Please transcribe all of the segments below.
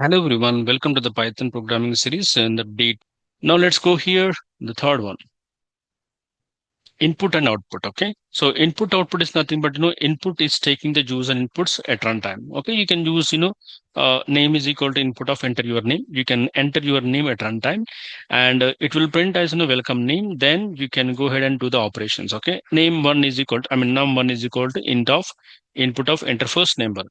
Hello everyone, welcome to the Python programming series and update. Now let's go here, the third one, input and output. Okay, so input output is nothing but input is taking the user inputs at runtime. Okay, you can use name is equal to input of enter your name. You can enter your name at runtime, and it will print as welcome name. Then you can go ahead and do the operations. Okay, name one is equal to num1 is equal to int of input of enter first number,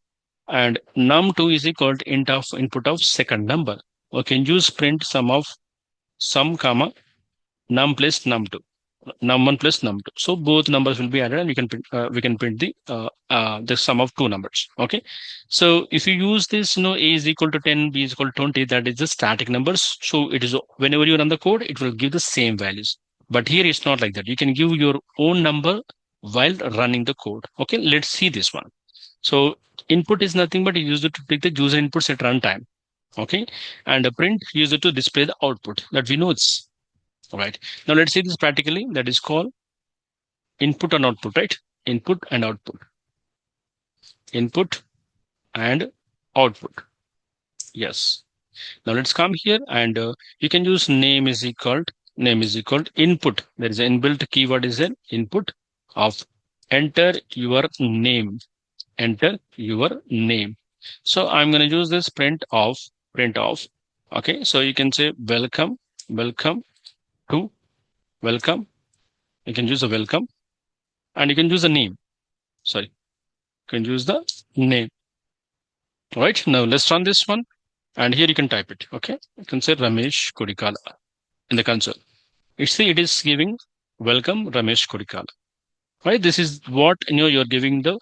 and num2 is equal to int of input of second number. Okay, use print sum of sum comma num plus num2, num1 plus num2. So both numbers will be added, and we can print the sum of two numbers. Okay, so if you use this, a is equal to 10, b is equal to 20, that is the static numbers. So it is whenever you run the code, it will give the same values. But here it's not like that. You can give your own number while running the code. Okay, let's see this one. So input is nothing but you use it to take the user inputs at runtime. Okay, and a print use it to display the output that we know it's all right. Now let's see this practically. That is called input and output, right? Input and output. Input and output. Yes. Now let's come here, and you can use name is equal input. There is an inbuilt keyword is an input of enter your name. Enter your name. So I'm going to use this print of. Okay. So you can say welcome to welcome. You can use a welcome, and you can use a name. Sorry, you can use the name. All right. Now let's run this one, and here you can type it. Okay. You can say Ramesh Kodikala in the console. It is giving welcome Ramesh Kodikala. Right. This is what you're giving the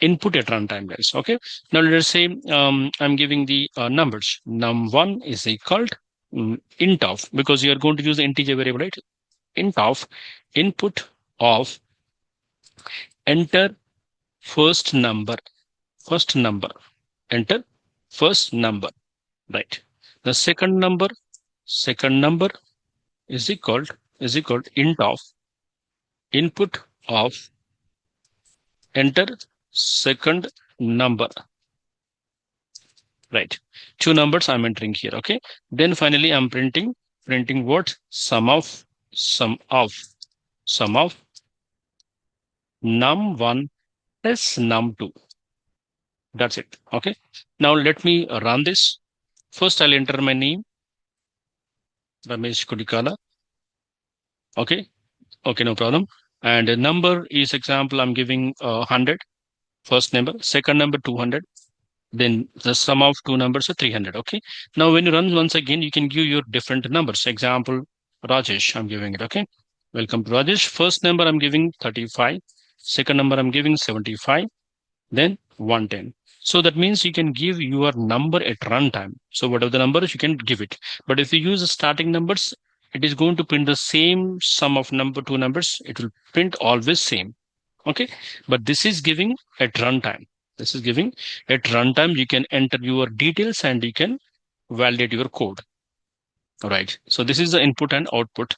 input at runtime, guys. Okay. Now let's say I'm giving the numbers. Num1 is equal to int of, because you are going to use the integer variable, right? Int of input of enter first number. Enter first number, right? The second number is equal int of input of enter second number, right? Two numbers I'm entering here. Okay, then finally I'm printing what? Sum of num1 plus num2. That's it. Okay, now let me run this. First I'll enter my name, Ramesh Kodikala. Okay, no problem. And the number is example I'm giving 100, first number, second number 200, then the sum of two numbers are 300. Okay, now when you run once again, you can give your different numbers. Example Rajesh, I'm giving it. Okay, welcome to Rajesh. First number I'm giving 35, second number I'm giving 75, then 110. So that means you can give your number at runtime. So whatever the number is, you can give it. But if you use the starting numbers, it is going to print the same sum of two numbers. It will print always same. Okay, but this is giving at runtime. You can enter your details and you can validate your code. All right. So this is the input and output.